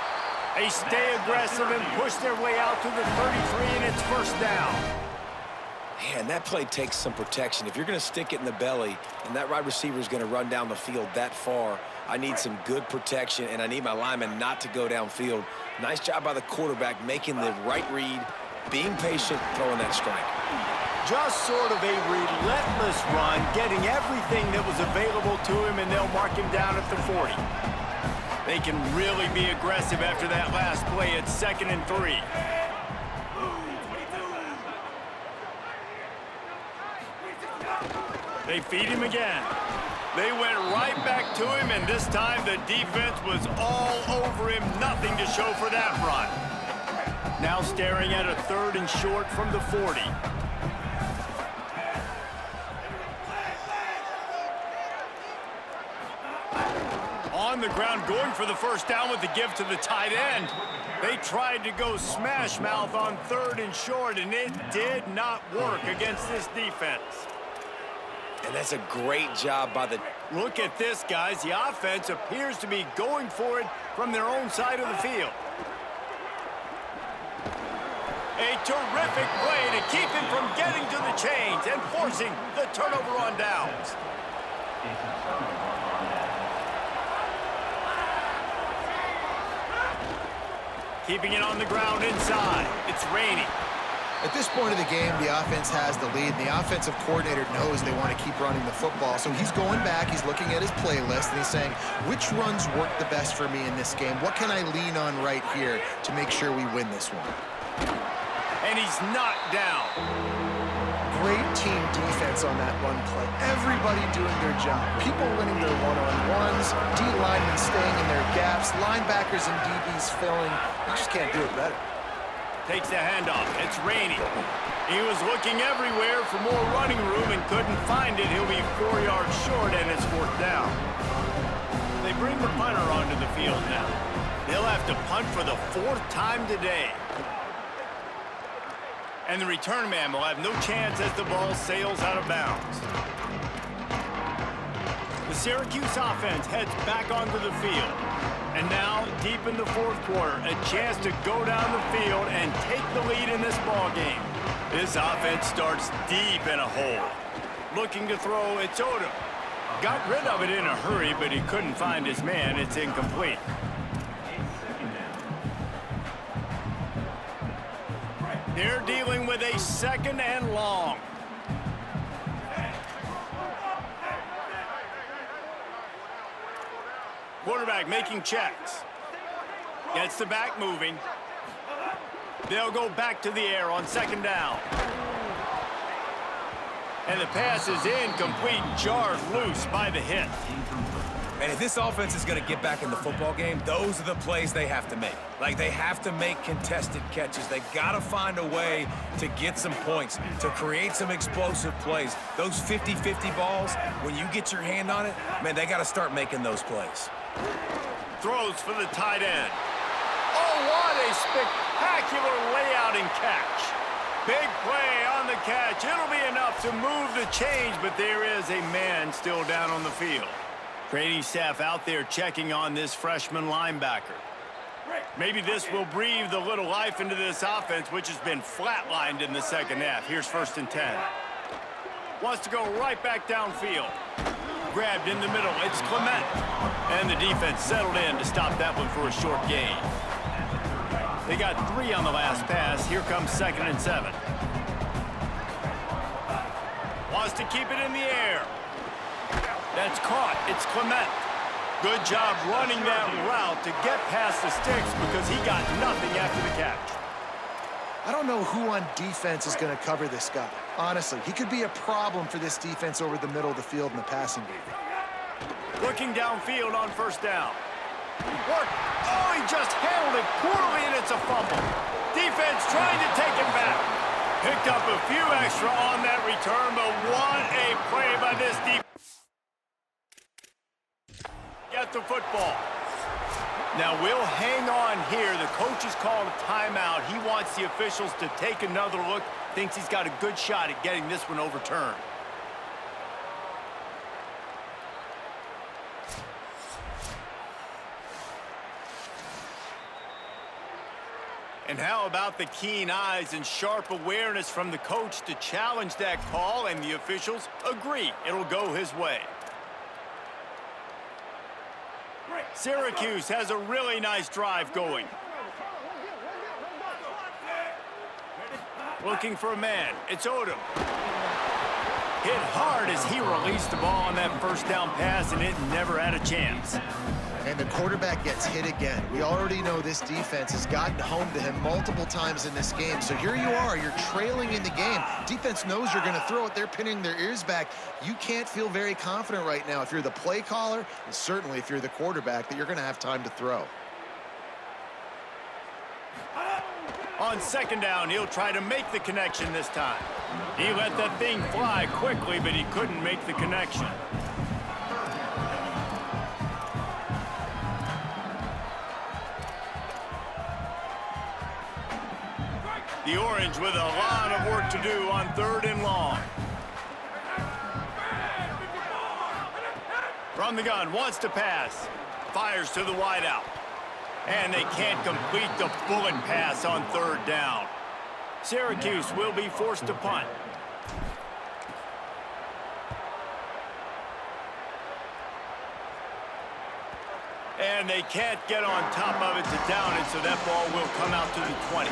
They stay aggressive and push their way out to the 33, and it's first down. Man, that play takes some protection. If you're going to stick it in the belly and that wide receiver is going to run down the field that far, I need some good protection, and I need my lineman not to go downfield. Nice job by the quarterback making the right read, being patient, throwing that strike. Just sort of a relentless run, getting everything that was available to him, and they'll mark him down at the 40. They can really be aggressive after that last play. It's 2nd and 3. They feed him again. They went right back to him, and this time the defense was all over him. Nothing to show for that run. Now staring at a 3rd and short from the 40. On the ground, going for the first down with the give to the tight end. They tried to go smash mouth on 3rd and short, and it did not work against this defense. And that's a great job by the... Look at this, guys. The offense appears to be going for it from their own side of the field. A terrific play to keep him from getting to the chains and forcing the turnover on downs. Keeping it on the ground inside. It's Rainey. At this point of the game, the offense has the lead, and the offensive coordinator knows they want to keep running the football. So he's going back, he's looking at his playlist, and he's saying, which runs work the best for me in this game? What can I lean on right here to make sure we win this one? And he's knocked down. Great team defense on that run play. Everybody doing their job. People winning their one-on-ones, D linemen staying in their gaps, linebackers and DBs filling. You just can't do it better. Takes the handoff. It's Rainey. He was looking everywhere for more running room and couldn't find it. He'll be 4 yards short, and it's 4th down. They bring the punter onto the field now. They'll have to punt for the 4th time today. And the return man will have no chance as the ball sails out of bounds. The Syracuse offense heads back onto the field. And now, deep in the 4th quarter, a chance to go down the field and take the lead in this ball game. This offense starts deep in a hole. Looking to throw, it's Odom. Got rid of it in a hurry, but he couldn't find his man. It's incomplete. They're dealing with a 2nd and long. Quarterback making checks. Gets the back moving. They'll go back to the air on 2nd down. And the pass is incomplete, jarred loose by the hit. And if this offense is going to get back in the football game, those are the plays they have to make. Like, they have to make contested catches. They got to find a way to get some points, to create some explosive plays. Those 50-50 balls, when you get your hand on it, man, they got to start making those plays. Throws for the tight end. Oh, what a spectacular layout and catch. Big play on the catch. It'll be enough to move the chains, but there is a man still down on the field. Training staff out there checking on this freshman linebacker. Maybe this will breathe a little life into this offense, which has been flatlined in the 2nd half. Here's 1st and 10. Wants to go right back downfield. Grabbed in the middle. It's Clement. And the defense settled in to stop that one for a short gain. They got 3 on the last pass. Here comes 2nd and 7. Wants to keep it in the air. That's caught. It's Clement. Good job running that route to get past the sticks because he got nothing after the catch. I don't know who on defense is going to cover this guy. Honestly, he could be a problem for this defense over the middle of the field in the passing game. Looking downfield on 1st down. Work. Oh, he just handled it poorly, and it's a fumble. Defense trying to take him back. Picked up a few extra on that return, but what a play by this defense. Get the football. Now we'll hang on here. The coach has called a timeout. He wants the officials to take another look. Thinks he's got a good shot at getting this one overturned. And how about the keen eyes and sharp awareness from the coach to challenge that call, and the officials agree it'll go his way. Syracuse has a really nice drive going. Looking for a man. It's Odom. Hit hard as he released the ball on that 1st down pass, and it never had a chance. And the quarterback gets hit again. We already know this defense has gotten home to him multiple times in this game. So here you are, you're trailing in the game. Defense knows you're going to throw it. They're pinning their ears back. You can't feel very confident right now if you're the play caller, and certainly if you're the quarterback, that you're going to have time to throw. On second down, he'll try to make the connection this time. He let that thing fly quickly, but he couldn't make the connection. The Orange with a lot of work to do on 3rd and long. From the gun, wants to pass. Fires to the wideout. And they can't complete the bullet pass on 3rd down. Syracuse will be forced to punt. And they can't get on top of it to down it, so that ball will come out to the 20.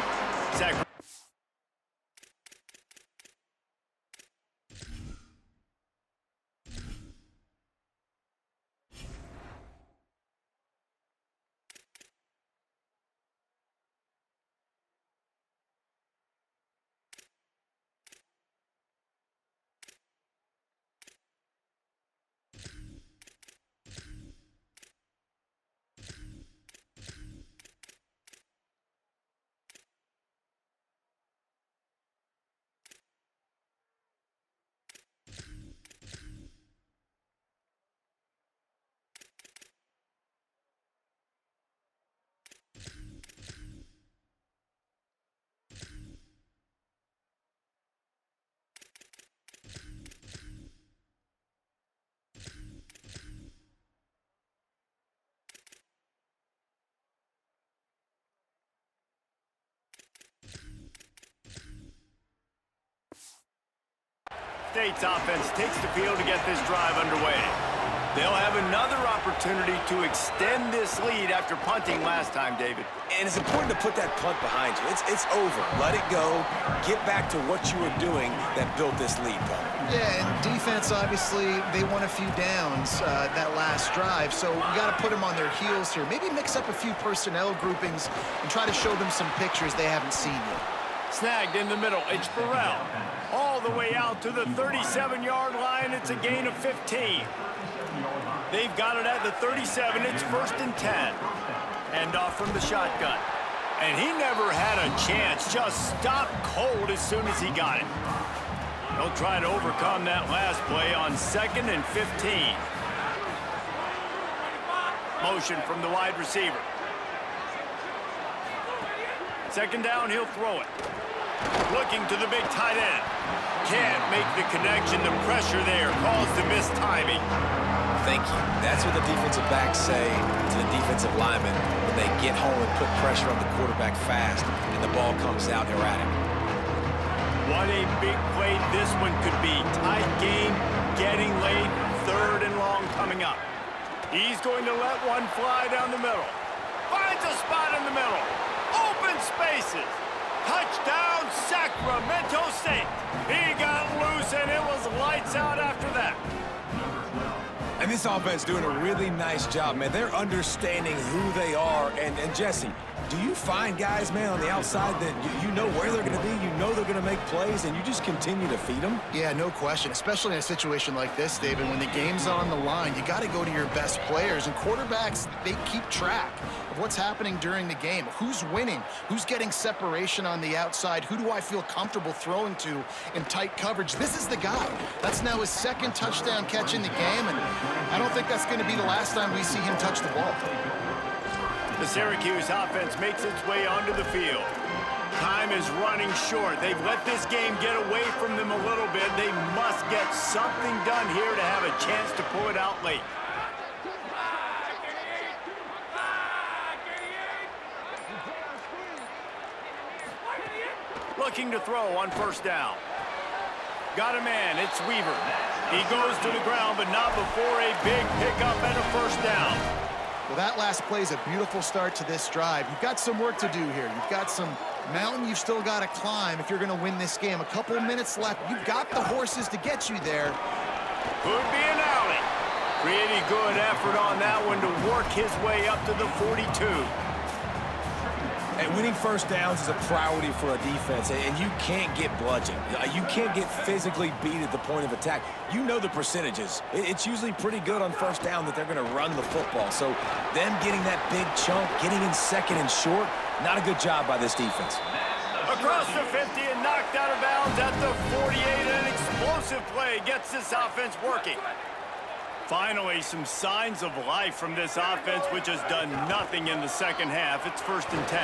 State's offense takes the field to get this drive underway. They'll have another opportunity to extend this lead after punting last time, David. And it's important to put that punt behind you. It's over. Let it go. Get back to what you were doing that built this lead, Paul. Yeah, and defense, obviously, they won a few downs that last drive, so you got to put them on their heels here. Maybe mix up a few personnel groupings and try to show them some pictures they haven't seen yet. Snagged in the middle. It's Burrell. All the way out to the 37-yard line. It's a gain of 15. They've got it at the 37. It's 1st and 10. End off from the shotgun. And he never had a chance. Just stopped cold as soon as he got it. He'll try to overcome that last play on 2nd and 15. Motion from the wide receiver. 2nd down, he'll throw it. Looking to the big tight end. Can't make the connection. The pressure there caused the missed timing. Thank you. That's what the defensive backs say to the defensive linemen when they get home and put pressure on the quarterback fast and the ball comes out erratic. What a big play this one could be. Tight game, getting late, 3rd and long coming up. He's going to let one fly down the middle. Finds a spot in the middle. Open spaces. Touchdown, Sacramento State. He got loose, and it was lights out after that. And this offense doing a really nice job, man. They're understanding who they are. And Jesse, do you find guys, man, on the outside that you know where they're going to be, you know they're going to make plays, and you just continue to feed them? Yeah, no question, especially in a situation like this, David, when the game's on the line, you got to go to your best players, and quarterbacks, they keep track of what's happening during the game. Who's winning? Who's getting separation on the outside? Who do I feel comfortable throwing to in tight coverage? This is the guy. That's now his 2nd touchdown catch in the game, and I don't think that's going to be the last time we see him touch the ball. The Syracuse offense makes its way onto the field. Time is running short. They've let this game get away from them a little bit. They must get something done here to have a chance to pull it out late. Looking to throw on 1st down. Got a man. It's Weaver. He goes to the ground, but not before a big pickup and a 1st down. Well, that last play is a beautiful start to this drive. You've got some work to do here. You've got some mountain you've still got to climb if you're going to win this game. A couple of minutes left. You've got the horses to get you there. Could be an alley. Pretty good effort on that one to work his way up to the 42. And winning first downs is a priority for a defense, and you can't get bludgeoned. You can't get physically beat at the point of attack. You know the percentages. It's usually pretty good on first down that they're going to run the football. So them getting that big chunk, getting in second and short, not a good job by this defense. Across the 50 and knocked out of bounds at the 48, and an explosive play gets this offense working. Finally, some signs of life from this offense, which has done nothing in the second half. It's 1st and 10.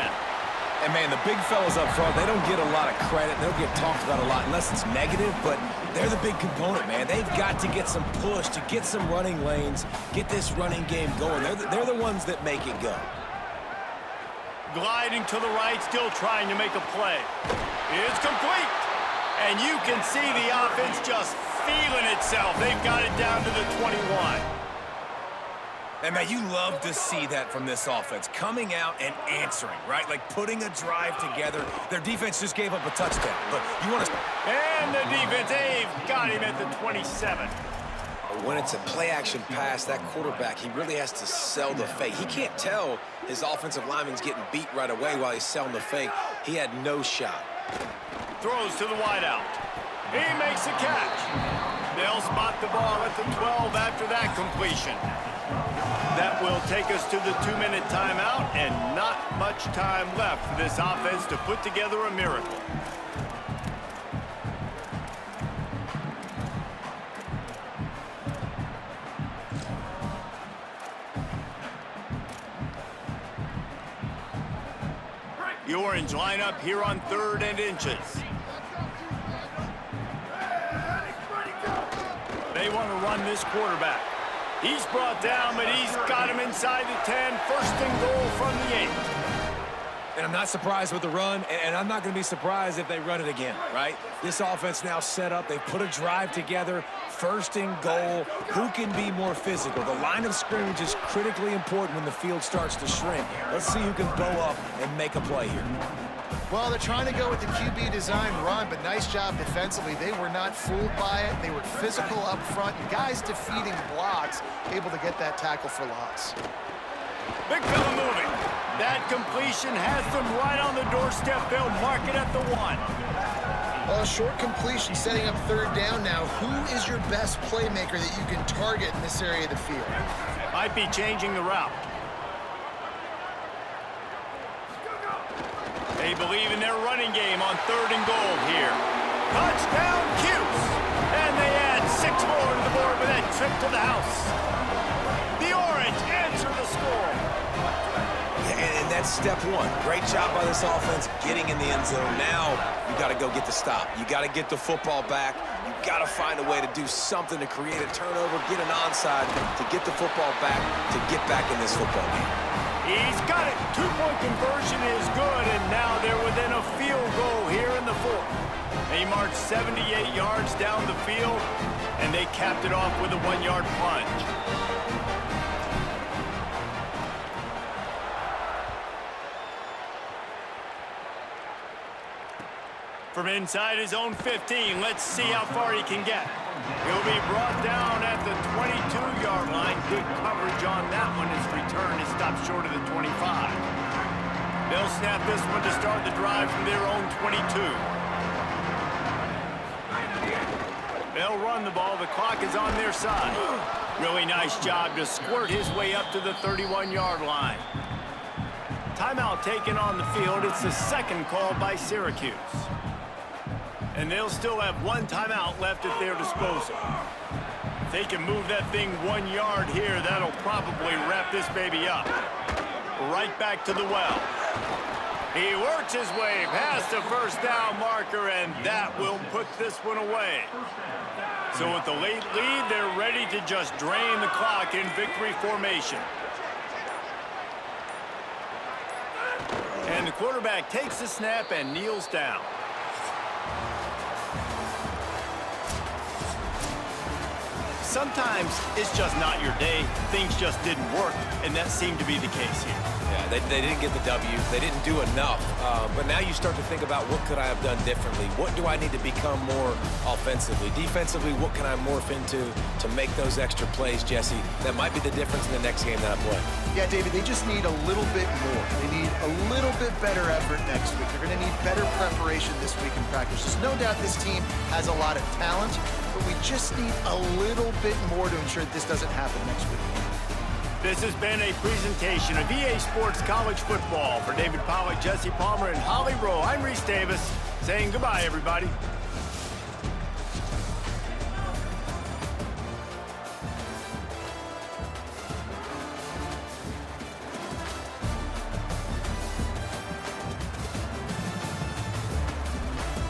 And, man, the big fellas up front, they don't get a lot of credit. They don't get talked about a lot unless it's negative, but they're the big component, man. They've got to get some push, to get some running lanes, get this running game going. They're the ones that make it go. Gliding to the right, still trying to make a play. It's complete. And you can see the offense just feeling itself. They've got it down to the 21. And, man, you love to see that from this offense, coming out and answering, right? Like putting a drive together. Their defense just gave up a touchdown, but you want to... And the defense, they've got him at the 27. When it's a play-action pass, that quarterback, he really has to sell the fake. He can't tell his offensive lineman's getting beat right away while he's selling the fake. He had no shot. Throws to the wideout. He makes a catch. They'll spot the ball at the 12 after that completion. That will take us to the 2-minute timeout, and not much time left for this offense to put together a miracle. The Orange lineup here on 3rd and inches. They want to run this quarterback. He's brought down, but he's got him inside the 10. 1st and goal from the 8. And I'm not surprised with the run, and I'm not going to be surprised if they run it again, right? This offense now set up. They've put a drive together. 1st and goal. Who can be more physical? The line of scrimmage is critically important when the field starts to shrink. Let's see who can bow up and make a play here. Well, they're trying to go with the QB design run, but nice job defensively. They were not fooled by it. They were physical up front. Guys defeating blocks, able to get that tackle for loss. Big fella moving. That completion has them right on the doorstep. They'll mark it at the 1. Well, short completion setting up 3rd down now. Who is your best playmaker that you can target in this area of the field? Might be changing the route. They believe in their running game on 3rd and goal here. Touchdown, Cuse! And they add 6 more to the board with that trip to the house. The Orange answer the score. And that's step 1. Great job by this offense getting in the end zone. Now you got to go get the stop. You got to get the football back. You got to find a way to do something to create a turnover, get an onside, to get the football back, to get back in this football game. He's got it. 2-point conversion is good, and now they're within a field goal here in the 4th. They marched 78 yards down the field, and they capped it off with a 1-yard plunge. From inside his own 15, let's see how far he can get. He'll be brought down at the 22-yard line. Good coverage on that one. His return is stopped short of the 25. They'll snap this one to start the drive from their own 22. They'll run the ball. The clock is on their side. Really nice job to squirt his way up to the 31-yard line. Timeout taken on the field. It's the 2nd call by Syracuse. And they'll still have 1 timeout left at their disposal. If they can move that thing 1 yard here, that'll probably wrap this baby up. Right back to the well. He works his way past the 1st down marker, and that will put this one away. So with the late lead, they're ready to just drain the clock in victory formation. And the quarterback takes the snap and kneels down. Sometimes it's just not your day. Things just didn't work, and that seemed to be the case here. Yeah, they didn't get the W. They didn't do enough. But now you start to think about what could I have done differently? What do I need to become more offensively? Defensively, what can I morph into to make those extra plays, Jesse? That might be the difference in the next game that I play. Yeah, David, they just need a little bit more. They need a little bit better effort next week. They're going to need better preparation this week in practice. There's no doubt this team has a lot of talent, but we just need a little bit more to ensure that this doesn't happen next week. This has been a presentation of EA Sports College Football. For David Pollack, Jesse Palmer, and Holly Rowe, I'm Reese Davis saying goodbye, everybody.